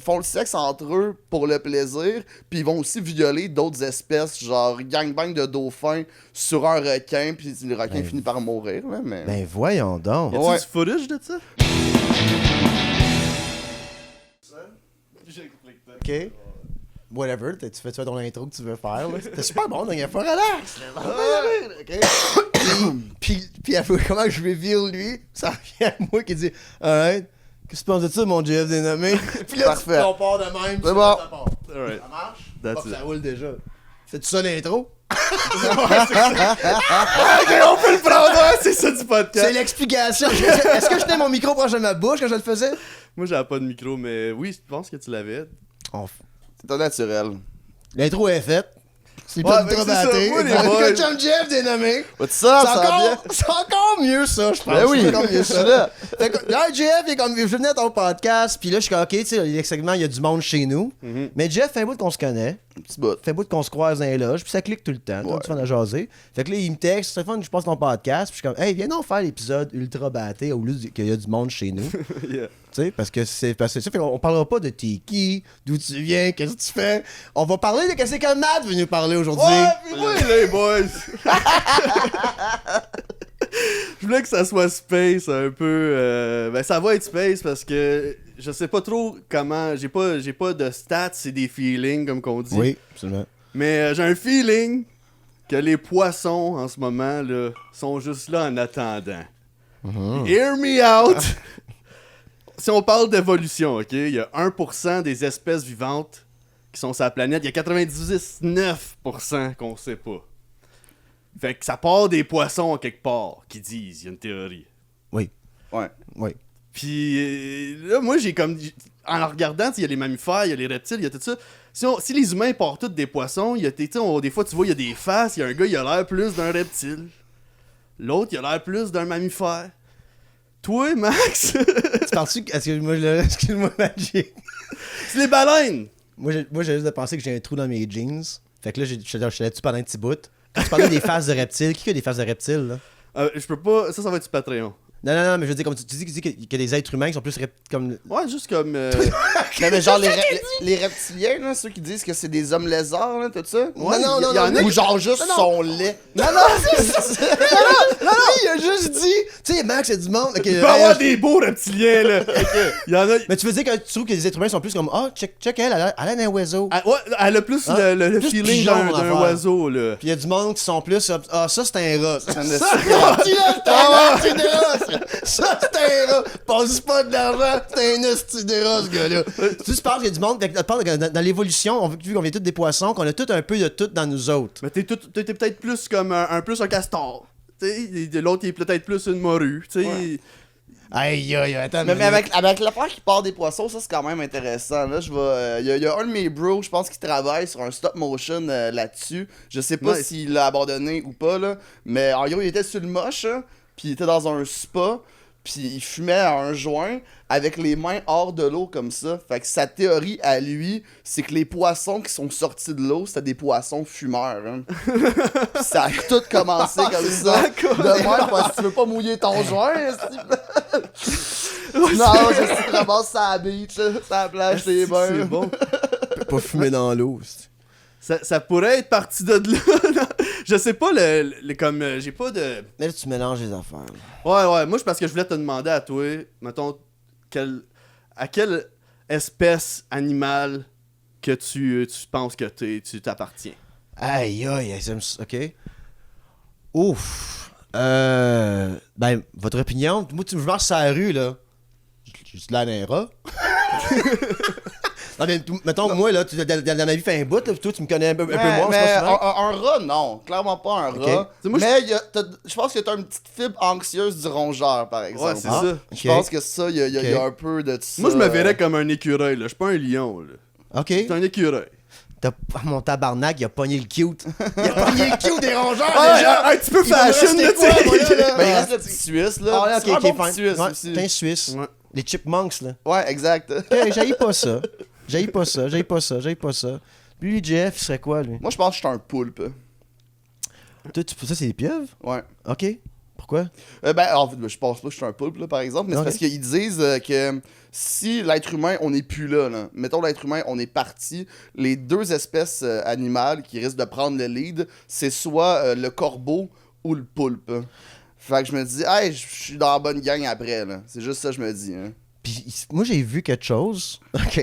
font le sexe entre eux pour le plaisir, puis ils vont aussi violer d'autres espèces, genre gangbang de dauphins sur un requin, puis le requin finit par mourir, là, mais... Ben voyons donc. Y a-tu du footage de ça? OK. Whatever, tu fais ton intro que tu veux faire, là. C'était super bon, donc il fois, relax. OK. Puis après, comment je reveal lui, ça revient à moi qui dit, alright, qu'est-ce que tu penses de ça, mon Jeff dénommé? Puis là, Parfait. on part de même. C'est bon. Alright. Ça marche? That's Pas que it. ça roule déjà. Fais-tu ça l'intro? Ok, on peut le prendre, hein, c'est ça du C'est podcast. l'explication. Est-ce que je tenais mon micro proche de ma bouche quand je le faisais? Moi, j'avais pas de micro, mais oui, je pense que tu l'avais. C'est tout naturel. L'intro est faite. C'est Ouais, pas mais du trop c'est ça, batté. moi, les Le boys. Chum Jeff dénommé. Ouais, ça, C'est ça va bien. c'est encore mieux ça, je pense. Ben oui, C'est encore mieux je suis ça. là. Fait que, là, Jeff, il est comme, je venais à ton podcast, puis là, je suis comme, ok, tu sais, les segments, il y a du monde chez nous. Mais Jeff fait un bout qu'on se connaît, Un petit bout. fait un bout qu'on se croise dans les loges, puis ça clique tout le temps. Ouais. Tu vas à jaser. Fait que là, il me texte, c'est fun, je passe ton podcast, puis je suis comme, hey, viens donc faire l'épisode ultra batté au lieu qu'il y a du monde chez nous. Yeah. Tu sais, parce que c'est ça. Fait qu'on parlera pas de t'es qui, d'où tu viens, qu'est-ce que tu fais. On va parler de qu'est-ce que Matt veut nous parler aujourd'hui. Ouais, puis oui, les boys! Je voulais que ça soit space un peu. Ben, ça va être space parce que je sais pas trop comment. J'ai pas de stats, c'est des feelings, comme qu'on dit. Oui, absolument. Mais j'ai un feeling que les poissons, en ce moment, là, sont juste là en attendant. Hear me out! Si on parle d'évolution, ok? Il y a 1% des espèces vivantes qui sont sur la planète. Il y a 99% qu'on sait pas. Fait que ça part des poissons quelque part qui disent, il y a une théorie. Oui, Ouais. oui. Puis là, moi, j'ai comme. En le regardant, il y a les mammifères, il y a les reptiles, il y a tout ça. Si les humains partent tous des poissons, il y a, des fois, tu vois, il y a des faces. Il y a un gars, il a l'air plus d'un reptile. L'autre, il a l'air plus d'un mammifère. Toi, Max, Tu parles-tu. Excuse-moi, Magic. c'est les baleines. Moi, j'ai juste de penser que j'ai un trou dans mes jeans. Fait que là, je suis là-dessus pendant un petit bout. Quand tu parlais des faces de reptiles, qui a des faces de reptiles, là? Je peux pas. Ça va être sur Patreon. Non, mais je veux dire, comme tu dis qu'il y a des êtres humains qui sont plus comme. Ouais, juste comme. Non, mais genre les reptiliens, là, ceux qui disent que c'est des hommes lézards, là, tout ça. Ouais, non, il y en a Ou qui- genre juste sont laids. Non, il a juste dit. Tu sais, Max, il y a du monde. Il peut y avoir des beaux reptiliens, là. Il y en a. Mais tu veux dire que tu trouves que les êtres humains sont plus comme. Ah, check elle a l'air d'un oiseau. Ouais, elle a plus Ah, le plus feeling pigeon, d'un l'affaire. oiseau, là. Puis il y a du monde qui sont plus. Ah, ça, c'est un rat. Ça, C'est c'est un rat. Ça, c'est un rat. Passe pas de l'argent. C'est un hostie de rat, ce gars-là. Tu penses qu'il y a du monde. Fait que, dans l'évolution, vu qu'on vient tous des poissons, qu'on a tout un peu de tout dans nous autres. Mais t'es peut-être plus comme plus un castor. Tu sais, l'autre il est peut-être plus une morue. Tu sais. Ouais. Aïe, attends. Mais avec l'affaire qui part des poissons, ça c'est quand même intéressant. Là, il y a un de mes bros, je pense, qui travaille sur un stop motion là-dessus. Je sais pas Nice. s'il l'a abandonné ou pas, là. Mais en gros, il était sur le moche, hein, puis il était dans un spa, puis il fumait un joint avec les mains hors de l'eau comme ça. Fait que sa théorie à lui, c'est que les poissons qui sont sortis de l'eau, c'était des poissons fumeurs. Hein. Puis ça a tout commencé comme ça. De même, parce que tu veux pas mouiller ton joint. Non, je suis ramasses sa beach, sa plage, c'est bon. C'est bon. Pas fumer dans l'eau. Ça pourrait être parti de là. Je sais pas comme j'ai pas de. Mais là, tu mélanges les affaires. Ouais, moi c'est parce que je voulais te demander à toi, mettons, à quelle espèce animale que tu penses que tu t'appartiens. Aïe, ok. Ouf. Ben, votre opinion, moi, je marche sur la rue, là. J'ai de l'air d'un rat. Non, mais mettons, moi, là, dans ma vie, fait un bout, là, toi, tu me connais un peu moins, Mais je pense souvent. un rat, non. Clairement pas un Ok. rat. Moi, mais je pense que t'as une petite fibre anxieuse du rongeur, par exemple. Ouais, c'est Ah, ça. ok. Je pense que ça, il y a Ok. un peu de ça. Moi je me verrais comme un écureuil, là. Je suis pas un lion, là. Ok. Je suis un écureuil. Mon tabarnak, il a pogné le cute. Il a pogné le cute des rongeurs, Ah, déjà. un petit peu Il va me fashion, rester là, quoi, tu sais. moi, là? Ben, il reste le petit Suisse, là. Ah, C'est un ok, bon fine. petit Suisse Ouais, aussi. t'es un Suisse. Ouais. Les chipmunks, là. Ouais, exact. Ok, j'haïs pas ça. J'haïs pas ça. Lui, Jeff, il serait quoi, lui? Moi, je pense que je suis un poulpe. Toi, ça, c'est des pieuvres? Ouais. Ok. Pourquoi? En fait, je pense pas que je suis un poulpe, là, par exemple, mais c'est parce qu'ils disent que si l'être humain, on n'est plus là, mettons l'être humain, on est parti, les deux espèces animales qui risquent de prendre le lead, c'est soit le corbeau ou le poulpe. Fait que je me dis, hey, je suis dans la bonne gang après, là. C'est juste ça que je me dis. Hein. Puis moi, j'ai vu quelque chose, OK,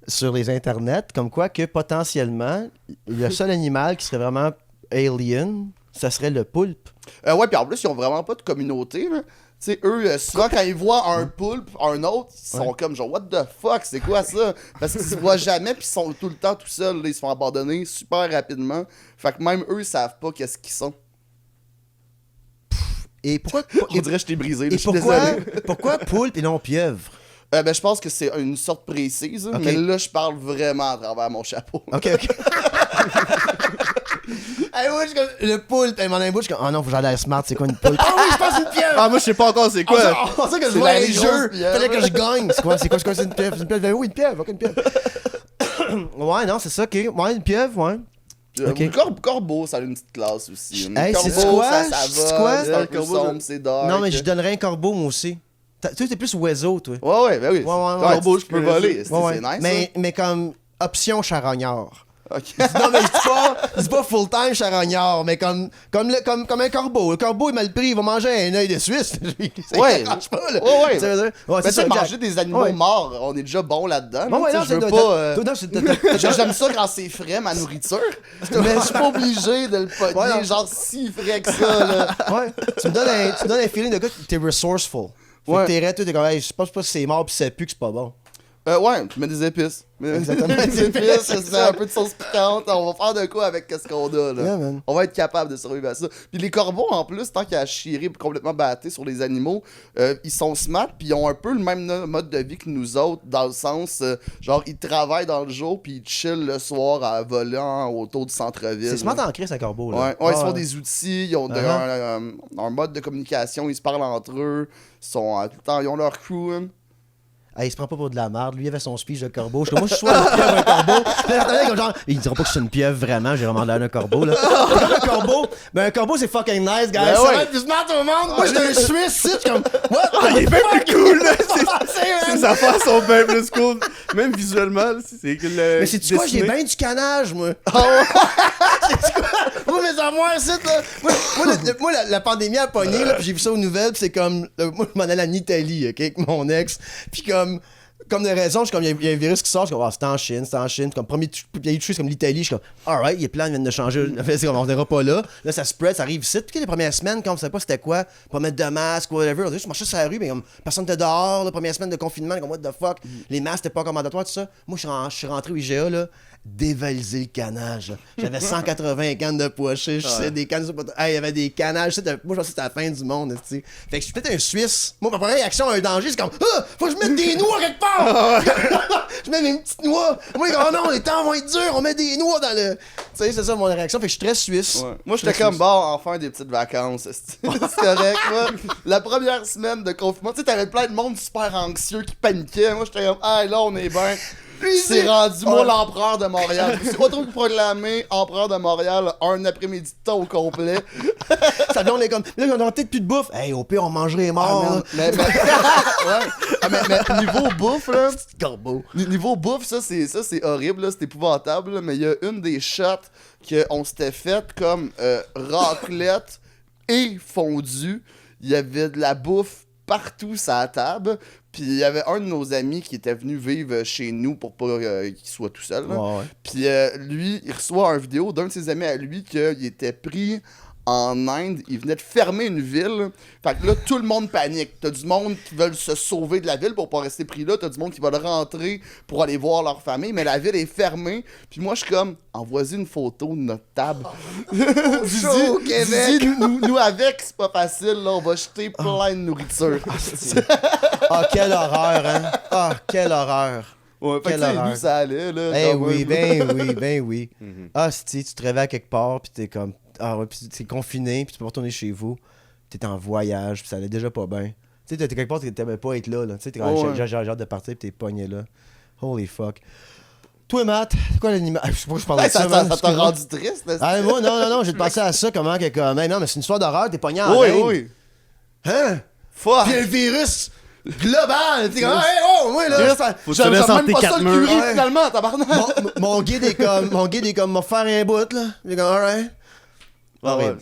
sur les internets, comme quoi que potentiellement, le seul animal qui serait vraiment alien, ça serait le poulpe. Ouais, puis en plus, ils ont vraiment pas de communauté, là. Tu sais, eux, souvent, quand ils voient un poulpe, un autre, ils sont comme genre, what the fuck, c'est quoi ça? Parce qu'ils se voient jamais, puis ils sont tout le temps tout seuls, là. Ils se font abandonner super rapidement. Fait que même eux, ils savent pas qu'est-ce qu'ils sont. Et pourquoi... On dirait que je t'ai brisé, là, Et je suis désolé. pourquoi poulpe et non pieuvre? Je pense que c'est une sorte précise, Ok. mais là, je parle vraiment à travers mon chapeau. OK. Hey, moi, je suis comme, le poulpe, elle m'en a un bout, je suis comme, oh non, faut que j'aille à Smart, c'est quoi une poulpe? Ah oui, je pense que c'est une pieuvre! Ah, moi, je sais pas encore c'est quoi. On pensait que je C'est jouais la à les grosse jeux, pieuvre. fallait que je gagne. C'est quoi, c'est une pieuvre? C'est une pieuvre? Ben oui, une pieuvre, ok, une pieuvre. Ouais, non, c'est ça, ok. Ouais, une pieuvre, ouais. Ok. Le corbeau, ça a une petite classe aussi. Le Hey, corbeau, c'est quoi? ça C'est va, quoi? c'est un Le peu corbeau, sombre, c'est dark. Non, mais je donnerais un corbeau, moi aussi. Toi, t'es plus oiseau, toi. Ouais, ben oui. Ouais, Corbeau, je peux voler. C'est Ouais, nice. mais comme option charognard. Ça. Ok. Non, mais je dis pas full-time charognard, mais comme un corbeau. Le corbeau est mal pris, il va manger un œil de Suisse. Ça Ouais. dérange pas, là. Ouais. Tu sais, ouais, Mais c'est ça, manger exact. des animaux Ouais. morts, on est déjà bon là-dedans. Bon, ouais, Tu non, sais, je veux c'est- pas. non, J'aime ça quand c'est frais, ma nourriture. Mais je suis pas obligé de le pogner, Ouais, non. genre si frais que ça, là. Ouais, tu me donnes un feeling de gars que t'es resourceful. Fait Ouais. que t'es toi, t'es comme, hey, je pense pas si c'est mort pis c'est plus que c'est pas bon. Ouais, tu mets des épices. Exactement. Des épices, c'est un peu de sauce piquante. On va faire de quoi avec ce qu'on a, là. Yeah, man. On va être capable de survivre à ça. Puis les corbeaux, en plus, tant qu'à chier et complètement batté sur les animaux, ils sont smart, puis ils ont un peu le même mode de vie que nous autres, dans le sens, genre, ils travaillent dans le jour, puis ils chillent le soir à volant autour du centre-ville. C'est smart là. en crise, un corbeau, là. Ouais, ils se font des outils, ils ont un mode de communication, ils se parlent entre eux, ils sont tout le temps, ils ont leur crew. Hein. Hey, il se prend pas pour de la merde. Lui, il avait son speech de corbeau. Je suis comme, moi, je suis soit une pieuvre ou un corbeau. Puis là, j'entendais comme genre, ils diront pas que je suis une pieuvre vraiment, j'ai vraiment l'air d'un corbeau, là. Un corbeau, ben un corbeau, c'est fucking nice, guys. Ben Ça ouais. va être plus smart au monde. Moi, j'étais un Suisse, je suis comme, what? Ah, il est bien plus cool, là. C'est Ces affaires sont bien plus cool. Même visuellement, c'est que le. Mais c'est-tu quoi? J'ai bien du canage, moi. C'est quoi? Moi, mes armoires, c'est là. Moi, la pandémie a pogné, là, puis j'ai vu ça aux nouvelles, puis c'est comme. Moi, je m'en allais en Italie, OK, avec mon ex. Puis comme de raison, je suis comme, il y a un virus qui sort, je suis comme, ah, c'est en Chine. Puis comme premier pays de chose comme l'Italie, je suis comme, alright, les plans viennent de changer. C'est comme, on verra pas là. Là, ça spread, ça arrive ici. Puis les premières semaines, quand on savait pas c'était quoi, pas mettre de masque, whatever. Je marchais sur la rue, mais comme, personne était dehors, la première semaine de confinement, comme, what the fuck. Les masques étaient pas commandatoires, tout ça. Moi, je suis rentré au IGA, là, dévaliser le canage. Là. J'avais 180 cannes de pochés, je sais, des cannes. Hey, il y avait des canages. Moi, je pensais que c'était la fin du monde, tu sais. Fait que je suis peut-être un Suisse. Moi, ma première réaction à un danger, c'est comme, ah, faut que je mette des noix quelque part! Je mets mes petites noix. Moi, oh non, les temps vont être durs, on met des noix dans le. Tu sais, c'est ça mon réaction. Fait que je suis très Suisse. Ouais. Moi, j'étais comme, bon, enfin des petites vacances. C'est correct, moi. La première semaine de confinement, tu sais, t'avais plein de monde super anxieux qui paniquait. Moi, j'étais comme, ah, là, on est bien. C'est rendu, moi, l'empereur de Montréal. Je me suis proclamé empereur de Montréal un après-midi de temps au complet. Ça on est comme, là, on a peut-être plus de bouffe. Hey, au pire, on mangerait les morts. là. Mais niveau bouffe, là. Corbeau. Niveau bouffe, ça c'est horrible, là, c'est épouvantable, là, mais il y a une des shots qu'on s'était fait comme raclette et fondue. Il y avait de la bouffe partout sur la table. Puis il y avait un de nos amis qui était venu vivre chez nous pour pas qu'il soit tout seul. Là. Ouais. Puis lui, il reçoit une vidéo d'un de ses amis à lui qu'il était pris en Inde, il venait de fermer une ville. Fait que là, tout le monde panique. T'as du monde qui veulent se sauver de la ville pour pas rester pris là. T'as du monde qui veulent rentrer pour aller voir leur famille. Mais la ville est fermée. Puis moi, je suis comme, envoie-y une photo de notre table. Chaud, Québec. Nous, avec, c'est pas facile. Là, on va jeter plein de nourriture. Ah, quelle horreur, hein. Ah, quelle horreur. Ouais, fait Quelle que, tu sais, horreur. nous, ça allait. Là, Eh comme, oui, ben oui. Ah, si tu te réveilles à quelque part, puis t'es comme, ah ouais, puis t'es confiné, puis tu peux pas retourner chez vous, t'es en voyage, puis ça allait déjà pas bien. Tu sais, t'es quelque part, t'aimais pas être là. Tu sais, t'es Ouais. j'ai hâte de partir, puis t'es pogné là. Holy fuck. Toi, Matt, c'est quoi l'animal? Je sais pas que je parlais de ça, man. ça t'a Excuse-moi. rendu triste, là, Ah, moi, non, j'ai pensé à ça, comment que, comme, hey, non, mais c'est une histoire d'horreur, t'es pogné en Oui, reine. oui. Hein? Fuck! Puis un virus global. T'es comme, hey, oh, moi, là, ça... Faut que tu te laisses J'aime entre même tes pas ça quatre le murs. curry, Ouais. finalement, tabarnak! Mon guide est comme, m'a faire un bout, là. Il est comme, alright. Ah ouais.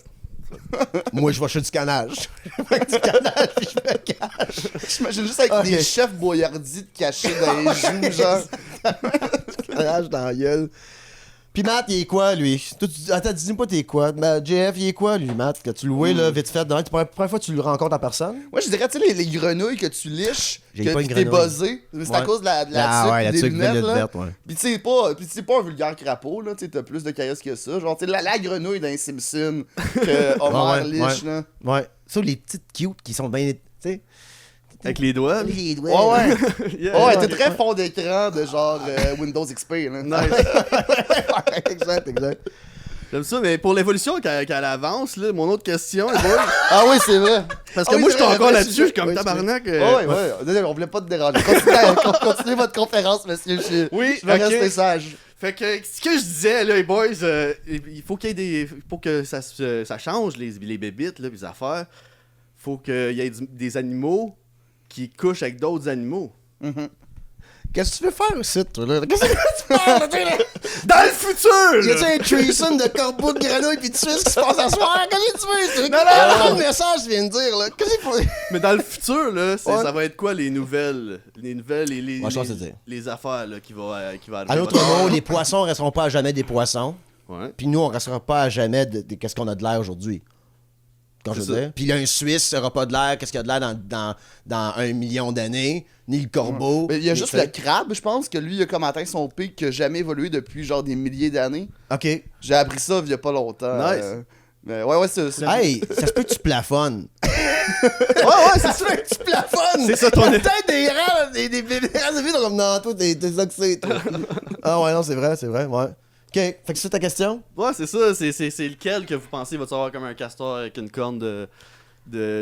Moi, je vais chez du canage. Je vais du canage, puis je me cache. J'imagine juste avec Ok. des chefs boyardies cachés dans les joues, genre. Canage dans la gueule. Puis Matt, il est quoi, lui? Attends, dis-moi pas t'es quoi. Ben, JF, il est quoi, lui, Matt? Que tu louais, là, vite fait. La première fois que tu le rencontres en personne? Moi, je dirais, tu sais, les grenouilles que tu liches, J'ai que pas une pis t'es grenouille. buzzé. C'est à Ouais. cause de la La tuque, des tuque lunettes, là. verte, ouais. Pis tu sais pas un vulgaire crapaud, là. Tu sais, t'as plus de caillasse que ça. Genre, tu sais, la grenouille d'un Simpson que Homer liche, là. Ouais. Ça, les petites cute qui sont bien. Tu sais. Avec les doigts. là. Les doigts. Ouais, ouais. Yeah. Ouais, t'es très fond d'écran de genre Windows XP, là. Nice. exact. J'aime ça, mais pour l'évolution, quand elle avance, là, mon autre question, les boys, Ah oui, c'est vrai. parce que Ah oui, moi, je c'est suis vrai, encore ouais, là-dessus, je suis c'est comme vrai, tabarnak. Ouais, ouais. Désolé, on voulait pas te déranger. Continuez votre conférence, monsieur. Oui, Je vais ok. rester sage. Fait que ce que je disais, là, les boys, il faut qu'il y ait des. Pour que ça change, les bébites, là, les affaires, faut qu'il y ait des animaux qui couchent avec d'autres animaux. Qu'est-ce que tu veux faire aussi, toi, là? Qu'est-ce que tu parles, là, tu sais, là? Dans le futur! Y a-tu un threesome de corbeau de grenouille pis tu sais ce qui se passe à soir? Qu'est-ce que tu veux? Non, Quel message tu viens de dire, là? Qu'est-ce qu'il faut? Mais dans le futur, là, Ouais. ça va être quoi les nouvelles? Les nouvelles et les, Ouais, je pense que c'est ça. les affaires là, qui vont arriver. À l'autre mot, les poissons resteront pas à jamais des poissons. Ouais. Puis nous, on restera pas à jamais de qu'est-ce qu'on a de l'air aujourd'hui. Quand je C'est veux ça. dire. Puis un Suisse n'aura pas de l'air, qu'est-ce qu'il y a de l'air dans 1 million d'années, ni le corbeau. Mais il y a ni- juste le crabe, je pense, que lui, il a comme atteint son pic qui a jamais évolué depuis genre des milliers d'années. OK. J'ai appris ça il y a pas longtemps. Nice. Mais ouais, c'est. Hey, ça se peut que tu plafonnes. Ouais, c'est ça. Tu plafonnes! C'est ça ton- Peut-être des rangs, des rangs de vie, donc comme non, toi, t'es ça que c'est, toi. Ah ouais, non, c'est vrai, ouais. OK, fait que c'est ta question? Ouais, c'est ça. C'est lequel que vous pensez va avoir comme un castor avec une corne de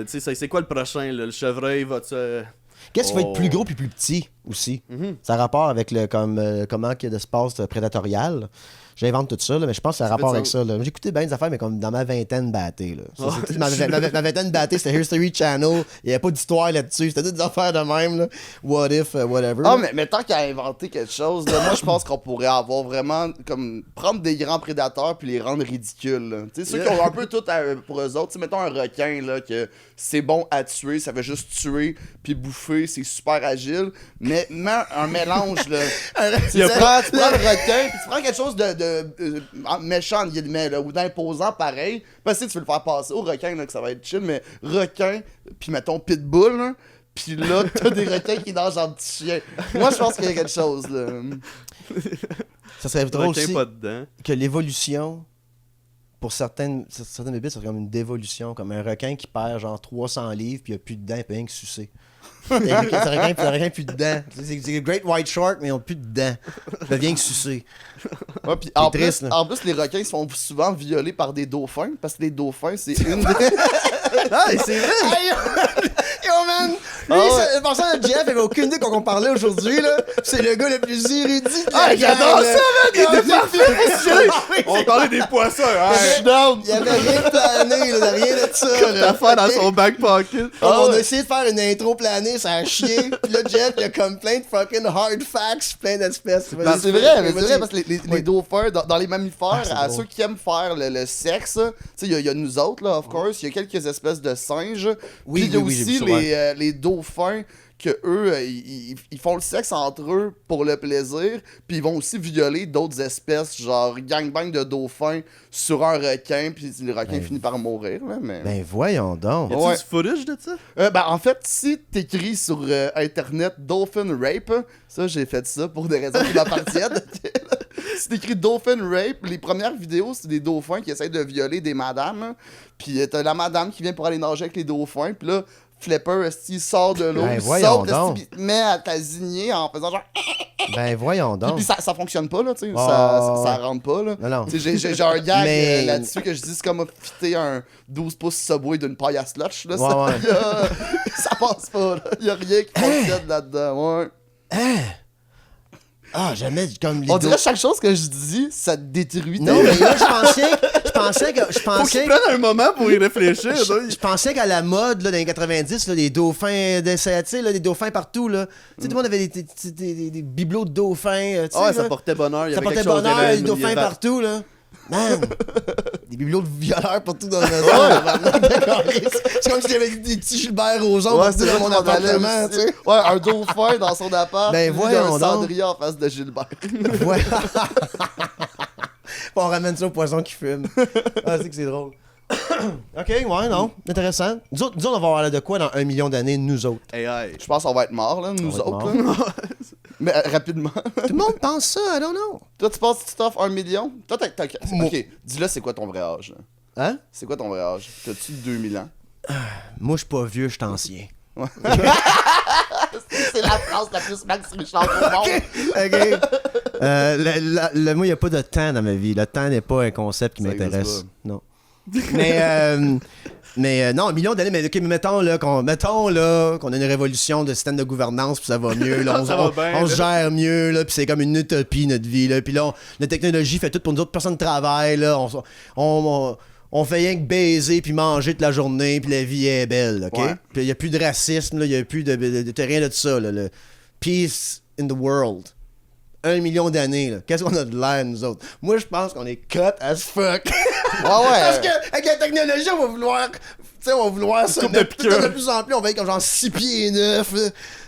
tu sais, c'est quoi le prochain, là? Le chevreuil va-tu. Qu'est-ce qui va Oh. être plus gros puis plus petit aussi? Ça a rapport avec le comment qu'il y a d'espace prédatorial. J'invente tout ça, là, mais je pense que ça a rapport fait avec ça. J'ai écouté bien des affaires, mais comme dans ma vingtaine battée. Là. Ça, c'était- ma vingtaine battée, c'était History Channel. Il n'y avait pas d'histoire là-dessus. C'était des affaires de même. Là. What if, whatever. Ah, mais tant qu'à inventer quelque chose, là, moi je pense qu'on pourrait avoir vraiment comme prendre des grands prédateurs puis les rendre ridicules. Là. Tu sais, ceux qui ont un peu tout pour eux autres. Tu sais, mettons un requin là, que c'est bon à tuer, ça fait juste tuer puis bouffer, c'est super agile. Mais mets un mélange là. Tu prends le requin puis tu prends quelque chose de méchant entre guillemets, là, ou d'imposant pareil. Parce que tu veux le faire passer au requin là, que ça va être chill, mais requin puis mettons pitbull. Là, pis là, t'as des requins qui nagent en petit chien. Moi, je pense qu'il y a quelque chose, là. Ça serait drôle Requin aussi pas dedans. que l'évolution, pour certaines bébites, ça serait comme une dévolution. Comme un requin qui perd genre 300 livres puis il n'y a plus de dents, il peut rien que sucer. C'est un requin plus de dents. C'est Great White Shark, mais ils n'ont plus de dents. Il peut rien que sucer. Ouais, pis en, triste, plus, là. en plus, les requins se font souvent violer par des dauphins, parce que les dauphins, c'est une des... Ah, et c'est vrai! Hey, yo man! Lui, Ah ouais. le personnage de Jeff, il avait aucune idée qu'on parlait aujourd'hui, là. C'est le gars le plus érudit de la Ah, j'adore gang, ça, là. man! Il était Ah, parfait! On parlait des poissons, hein! Je suis down! Il y avait rien de plané, là, rien de ça, là. D'affaires dans son back pocket. On a ouais. essayé de faire une intro planée, ça a chié. Puis là, Jeff, il y a comme plein de fucking hard facts, plein d'espèces. Ben, c'est vrai, mais c'est vrai, parce que les Oui. dauphins, dans les mammifères, c'est à drôle. ceux qui aiment faire le sexe, tu sais, il y a nous autres, là, of course, il y a quelques espèces de singes. Oui, Puis il y a oui, j'ai aussi vu ça, les dauphins que eux, ils font le sexe entre eux pour le plaisir, puis ils vont aussi violer d'autres espèces, genre gangbang de dauphins sur un requin, puis le requin finit par mourir, là, mais... Ben voyons donc. Y a-tu Ouais. du footage de ça? Ben, en fait, si t'écris sur Internet Dolphin Rape, ça, j'ai fait ça pour des raisons qui m'appartiennent. Si t'écris Dolphin Rape, les premières vidéos, c'est des dauphins qui essayent de violer des madames. Hein. Puis t'as la madame qui vient pour aller nager avec les dauphins, puis là, Flipper, il sort de l'eau, Ben, il voyons saute, donc. il met à tasigner en faisant genre... Ben voyons donc. Puis ça fonctionne pas, là, tu sais, Oh. ça rentre pas, là. Non, non. Tu sais, j'ai un gag Mais- là-dessus que je dis, c'est comme fitter un 12 pouces Subway d'une paille à slotch, là. Ouais, ça, ouais. ça passe pas, là. Y a rien qui fonctionne là-dedans, ouais. Ah, jamais comme les On dirait chaque chose que je dis, ça détruit ta Non, vie. mais là, je pensais Faut qu'il prenne un moment pour y réfléchir. Je pensais qu'à la mode, là, dans les 90, là, les dauphins tu sais, là, des dauphins partout, là. Tu sais, tout le monde avait des bibelots de dauphins, tu sais, Ah, ça là. portait bonheur. Il y Ça avait portait quelque chose bonheur, d'élevé, les dauphins il y avait- partout, là. Man! Des bibelots de violeurs partout dans la maison. C'est comme si j'avais des petits Gilbert Rozon partout c'est dans vrai mon qu'on allait appartement, aussi. tu sais. Ouais, un dauphin dans son appart. Ben, lui, il y a voyons un donc. cendrier en face de Gilbert. Ouais. On ramène ça au poisson qui fume. Ah, c'est que c'est drôle. Ok, ouais, non. Intéressant. Nous autres, on va avoir de quoi dans 1 million d'années, nous autres? AI. Je pense qu'on va être morts, là, nous va être autres. Là. Mais rapidement. Tout le monde pense ça, I don't know. Toi, tu penses que tu t'offres 1 million? Toi, Moi- Ok, dis-le, c'est quoi ton vrai âge? Là? Hein? C'est quoi ton vrai âge? T'as-tu 2000 ans? Moi, je suis pas vieux, je suis ancien. C'est la phrase la plus Max Richard au monde. Ok. Moi, il n'y a pas de temps dans ma vie. Le temps n'est pas un concept qui Ça existe m'intéresse. pas. Non. Mais non, 1 million d'années, mais ok, mais mettons là qu'on a une révolution de système de gouvernance, puis ça va mieux, là, Ça va bien, on se là. gère mieux, là, puis c'est comme une utopie notre vie, là, puis là, la technologie fait tout pour nous autres, personne ne travaille, là, on fait rien que baiser puis manger toute la journée, puis la vie est belle, ok? Ouais. Puis il y a plus de racisme, il y a plus de rien de ça, là, le peace in the world. 1 million d'années, là. Qu'est-ce qu'on a de l'air, nous autres? Moi, je pense qu'on est cut as fuck. Parce que avec la technologie, on va vouloir. Tu sais, on va vouloir ça. coupe de piqûre. De plus en plus, on va être comme genre 6 pieds 9. Là.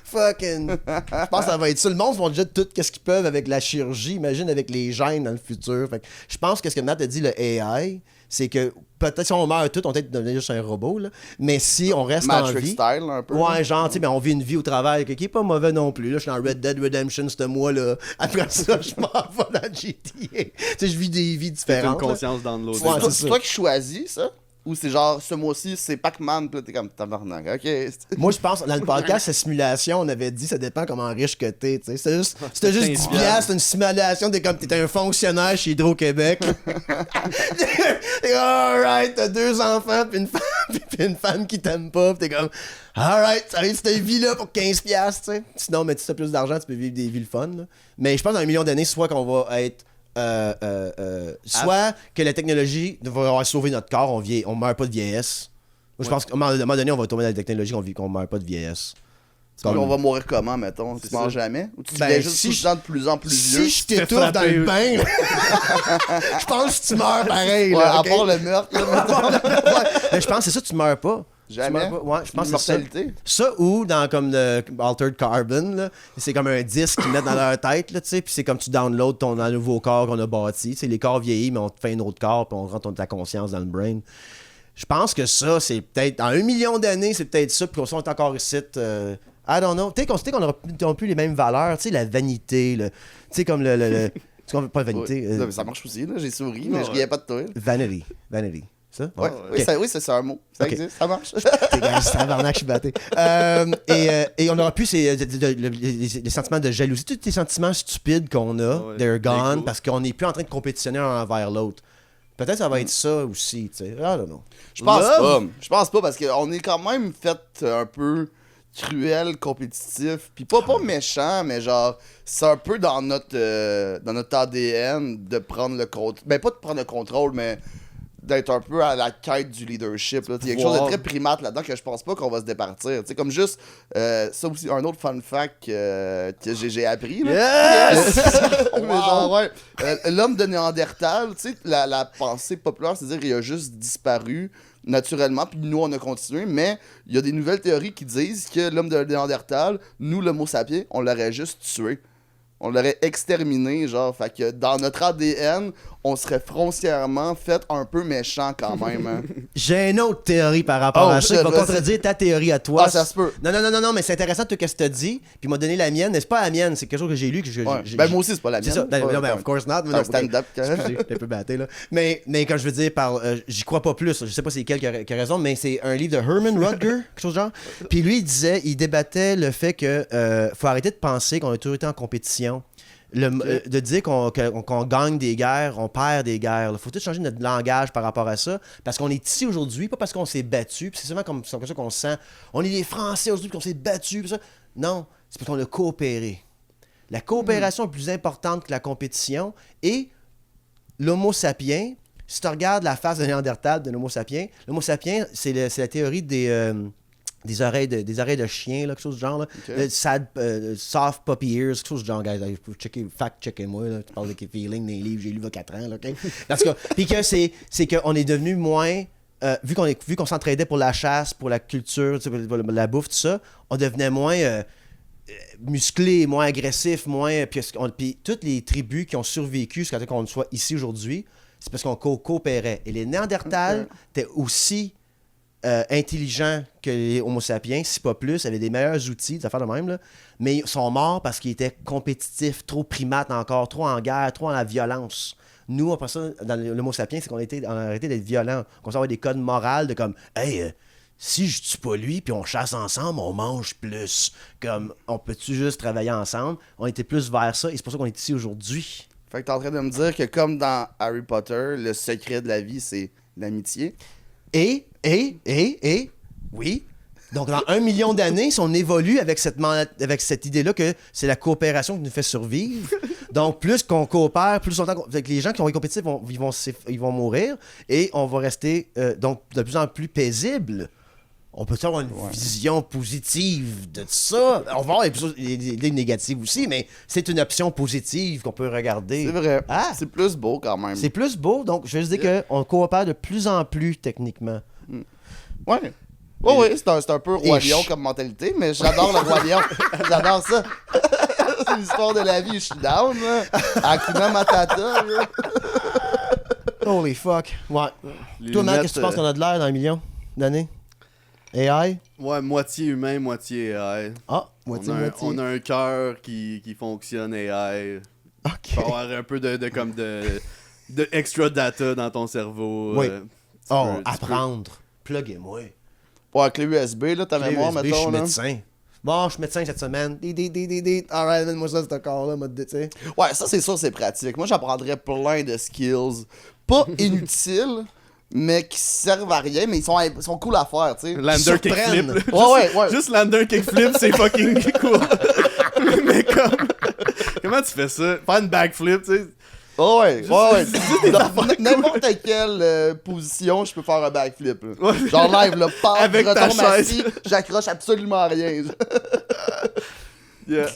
Fucking. Je pense que ça va être ça. Le monde va déjà tout qu'est-ce qu'ils peuvent avec la chirurgie. Imagine avec les gènes dans le futur. Fait que je pense que ce que Matt a dit, le AI, c'est que peut-être si on meurt tout, on peut être devenir juste un robot, là. Mais si on reste en Matrix vie. style, un peu. Ouais, genre, tu sais, mais on vit une vie au travail qui est pas mauvais non plus. Là, je suis dans Red Dead Redemption ce mois-là. Après ça, je m'en vais dans GTA. Tu sais, je vis des vies T'as une différentes. là. conscience download. Ouais, C'est toi- c'est c'est ça. toi qui choisis ça? Ou c'est genre, ce mois-ci, c'est Pac-Man, pis là, t'es comme tabarnak. Ok. Moi, je pense, dans le podcast, la simulation, on avait dit, ça dépend comment riche que t'es, tu sais. C'était juste 10 15 piastres, c'est une simulation, t'es comme, t'es un fonctionnaire chez Hydro-Québec. T'es alright, t'as 2 enfants, puis une femme qui t'aime pas, pis t'es comme, alright, ça arrive cette vie-là pour 15 piastres, tu sais. Sinon, mais si t'as plus d'argent, tu peux vivre des vies le fun, là. Mais je pense, dans 1 million d'années, soit qu'on va être soit que la technologie va avoir sauvé notre corps, on meurt pas de vieillesse. Moi, je pense qu'à un moment donné, on va tomber dans la technologie qu'on meurt pas de vieillesse. On va mourir comment, mettons? Tu manges jamais? Ou tu Ben, deviens juste si tout le temps de plus en plus vieux? Si je t'étouffe dans le bain, je pense que tu meurs pareil. Ouais, Là, à ok? part le meurtre, là, mettons. Ouais, mais je pense que c'est ça, tu meurs pas. Jamais? Tu meurs pas. Ouais, je pense que c'est ça. Immortalité? Ça ou dans comme le Altered Carbon, là, c'est comme un disque qu'ils mettent dans leur tête, là, tu sais, puis c'est comme tu downloads ton nouveau corps qu'on a bâti. Tu sais, les corps vieillis, mais on te fait un autre corps, puis on rentre ta conscience dans le brain. Je pense que ça, c'est peut-être, dans 1 million d'années, c'est peut-être ça, puis qu'on soit encore ici. I don't know. Tu sais qu'on n'aura plus les mêmes valeurs, tu sais, la vanité, tu sais, comme le tu comprends pas la vanité? Ouais. Non, mais ça marche aussi, là. J'ai souri, mais je Ouais. riais pas de toi. Vanity. Ça? Ouais. Ok. Oui, c'est un mot. Ça Ok. existe, ça marche. T'es gars, c'est tabarnak, je suis batté. Et on n'aura plus les sentiments de jalousie, tous les sentiments stupides qu'on a, Ouais, they're gone, l'ego. parce qu'on n'est plus en train de compétitionner un envers l'autre. Peut-être que ça va être ça aussi, tu sais. I don't know. Je pense Love? pas. Je pense pas parce qu'on est quand même fait un peu cruel, compétitif. Puis pas méchant, mais genre, c'est un peu dans notre ADN de prendre le contrôle. Ben, pas de prendre le contrôle, mais d'être un peu à la quête du leadership. Là. Il y a quelque chose de Wow. très primate là-dedans que je pense pas qu'on va se départir. Tu sais, comme juste, ça aussi, un autre fun fact que j'ai appris. Là. Yes! Mais genre, ouais. L'homme de Néandertal, tu sais, la pensée populaire, c'est-à-dire qu'il a juste disparu naturellement, puis nous, on a continué, mais il y a des nouvelles théories qui disent que l'homme de Néandertal, nous, l'homo sapiens, on l'aurait juste tué. On l'aurait exterminé, genre, fait que dans notre ADN, on serait foncièrement fait un peu méchant quand même. Hein. J'ai une autre théorie par rapport Oh, à ça qui va vas-y. contredire ta théorie à toi. Ah, ça se peut. Non, mais c'est intéressant tout ce que tu as dit, puis il m'a donné la mienne, mais c'est pas la mienne, c'est quelque chose que j'ai lu. Ouais. Ben, moi aussi, c'est pas la mienne. C'est ça. Ben, Ouais, non, ben, ouais. of course not. C'est un stand-up. Excusez, j'étais un peu batté, là. Mais quand je veux dire, j'y crois pas plus. Je sais pas c'est quel qui a raison, mais c'est un livre de Herman Rutger, quelque chose de genre. Puis lui, il débattait le fait que faut arrêter de penser qu'on a toujours été en compétition. De dire qu'on gagne des guerres, on perd des guerres. Il faut tout changer notre langage par rapport à ça. Parce qu'on est ici aujourd'hui, pas parce qu'on s'est battu. Puis c'est seulement comme ça qu'on se sent. On est les Français aujourd'hui, puis qu'on s'est battu. Puis ça. Non, c'est parce qu'on a coopéré. La coopération est plus importante que la compétition. Et l'Homo sapiens, si tu regardes la face de Néandertal de l'Homo c'est la théorie des oreilles de chien, là, quelque chose du genre. Là. Ok. Soft puppy ears, quelque chose du genre, guys. Fact-checkez-moi. Là. Tu parles de feeling dans les livres, j'ai lu il y a 4 ans. Là, OK? En tout cas, puis que c'est qu'on est devenu moins... vu qu'on s'entraidait pour la chasse, pour la culture, pour la bouffe, tout ça, on devenait moins musclé, moins agressif, moins... Puis toutes les tribus qui ont survécu jusqu'à ce qu'on soit ici aujourd'hui, c'est parce qu'on coopérait. Et les Néandertals étaient aussi intelligents que les Homo sapiens, si pas plus, avaient des meilleurs outils, des affaires de même, là, mais ils sont morts parce qu'ils étaient compétitifs, trop primates encore, trop en guerre, trop en la violence. Nous, après ça, dans l'Homo sapiens, c'est qu'on a arrêté d'être violents. On commence à avoir des codes moraux de comme « Hey, si je tue pas lui, puis on chasse ensemble, on mange plus. » Comme, on peut-tu juste travailler ensemble? On était plus vers ça, et c'est pour ça qu'on est ici aujourd'hui. Fait que t'es en train de me dire que comme dans Harry Potter, le secret de la vie, c'est l'amitié. Et, oui. Donc, dans 1 million d'années, si on évolue avec cette idée-là que c'est la coopération qui nous fait survivre, donc plus qu'on coopère, plus longtemps... Avec les gens qui vont être compétitifs, ils vont mourir, et on va rester donc de plus en plus paisible. On peut avoir une vision positive de ça. On va avoir des idées négatives aussi, mais c'est une option positive qu'on peut regarder. C'est vrai. Ah! C'est plus beau quand même. C'est plus beau, donc je veux juste dire qu'on coopère de plus en plus techniquement. Ouais. Oui, c'est un peu Roi Lion comme mentalité, mais j'adore le Roi Lion. J'adore ça. C'est l'histoire de la vie, je suis down, là. Hakuna Matata, là. Holy fuck. Ouais. Les Toi, Matt, lunettes, qu'est-ce que tu penses qu'on a de l'air dans 1 million d'années? AI? Ouais, moitié humain, moitié AI. Ah, moitié. On a un cœur qui fonctionne AI. OK. Tu peux avoir un peu de extra data dans ton cerveau. Oui. Tu peux- Apprendre. Pluguez-moi. Ouais, avec les USB, là, ta mémoire, USB, je mettons, suis là. médecin. Bon, je suis médecin cette semaine. Alright, donne-moi ça, cet corps-là, mode tu sais. Ouais, ça, c'est sûr, c'est pratique. Moi, j'apprendrais plein de skills. Pas inutiles, mais qui servent à rien, mais ils sont cool à faire, tu sais. Lander surprennent. kickflip. Ouais. Juste lander kickflip, c'est fucking cool. Mais comment tu fais ça? Faire une backflip, tu sais. Ouais. Dans n'importe quelle position, je peux faire un backflip. Là. Ouais. Genre live, là, paf, Avec ta retombe chaise. assis, j'accroche absolument rien. Yeah.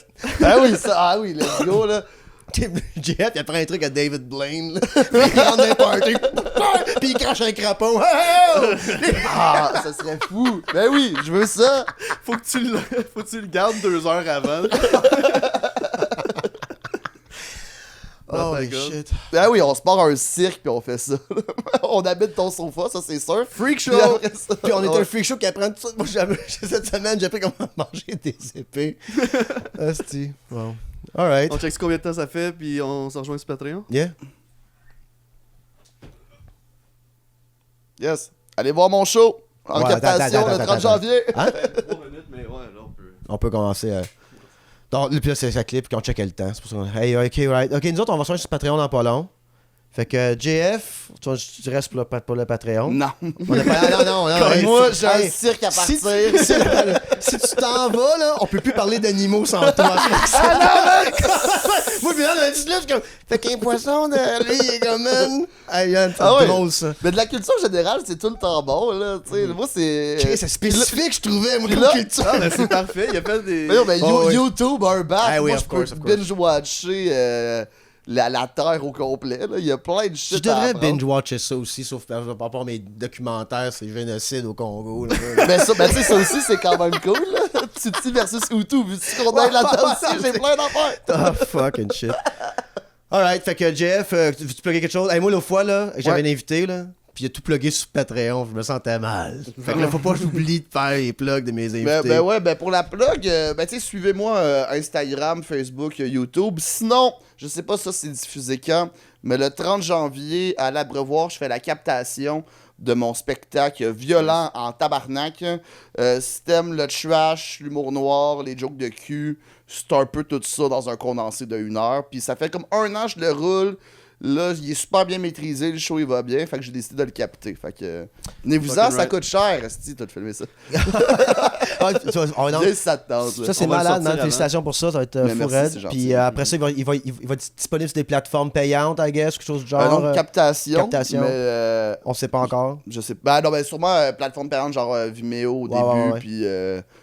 Ah oui, let's go, là. Jeff, il apprend un truc à David Blaine, là. Puis il rentre dans un party. Puis il crache un crapaud. Ah, ça serait fou. Ben oui, je veux ça. Faut que tu le gardes 2 heures avant. Oh, my God. shit. Ben oui, on se part un cirque puis on fait ça. On habite ton sofa, ça c'est sûr. Freak show! Puis après ça, Puis on est ouais. un freak show qui apprend tout ça. Moi, cette semaine, j'ai appris comment manger des épées. Asti. Wow. Alright. On check combien de temps ça fait, puis on s'en rejoint sur Patreon. Yeah. Yes. Allez voir mon show en Ouais, captation le 30 janvier. Hein? 3 minutes, mais ouais, là, on peut. On peut commencer. Donc, puis là, c'est ça clip, puis on checkait le temps. C'est pour ça qu'on... Hey, ok, right. Ok, nous autres, on va se sur Patreon dans pas long. Fait que, JF, tu restes pour le Patreon. Non. On a pas... Non. Hey, Moi, j'ai un hey, cirque à partir. Si tu t'en vas, là, on peut plus parler d'animaux sans toi. Moi, puis là, on a dit là, je suis comme, fait qu'un poisson, de... lui, il est comme, man. Hey, Yann, c'est Ah ouais. drôle, ça. Mais de la culture générale, c'est tout le temps bon, là. Tu sais, moi, c'est. C'est spécifique, je trouvais, moi, puis comme là- culture. Ah, ben c'est parfait, il y a pas des. Mais non, mais Oh, oui. YouTube, un bac, Ah oui, moi, of je peux course, of course. binge-watcher la Terre au complet, là. Il y a plein de shit Je devrais à apprendre. binge-watcher ça aussi, sauf par rapport à mes documentaires, c'est génocide au Congo. Là. Mais ça, ben, tu sais, ça aussi, c'est quand même cool, là. Tutti versus Hutu, vu qu'on aille là-dedans aussi, j'ai plein d'affaires. Ah, fucking shit. Alright, fait que Jeff, veux-tu plugger quelque chose? Hey, moi, l'autre fois, là, j'avais un invité, là, puis il a tout plugué sur Patreon, je me sentais mal. Fait que là, faut pas que j'oublie de faire les plugs de mes invités. Ben ouais, ben pour la plug, ben tu sais, suivez-moi Instagram, Facebook, YouTube. Sinon, je sais pas ça c'est diffusé quand, mais le 30 janvier à l'Abreuvoir, je fais la captation de mon spectacle violent en tabarnak. Si t'aimes le trash, l'humour noir, les jokes de cul, c'est un peu tout ça dans un condensé de 1 heure. Puis ça fait comme 1 an que je le roule. Là, il est super bien maîtrisé, le show il va bien, fait que j'ai décidé de le capter. Fait que venez-vous-en, Fucking ça right. coûte cher, esti, toi de filmer ça. Non. Viens si ça te tente. là. Ça, c'est On va le malade, sortir man. avant. Félicitations pour ça. Ça va être Mais fou merci, raide. c'est gentil. Puis après ça, il va être disponible sur des plateformes payantes, I guess, quelque chose du Un genre. nom de captation. captation. Mais On sait pas encore. je sais pas. Non, ben sûrement plateforme payante genre Vimeo au Ouais, début. ouais. Puis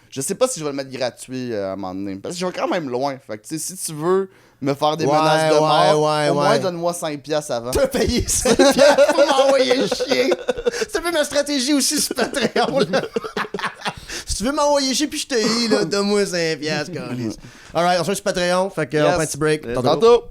je sais pas si je vais le mettre gratuit à un moment donné. Parce que je vais quand même loin. Fait que tu sais, si tu veux me faire des Ouais, menaces de mort, ouais, au moins ouais. donne-moi 5$ avant. T'as payé 5$ pour m'envoyer chier. C'est un peu ma stratégie aussi sur Patreon, là. Si tu veux m'envoyer chier puis je te hais, là, donne-moi 5$, câlisse. Alright, on se voit sur Patreon. Fait que on Yes. fait un petit break. Let's Tantôt. Tantôt!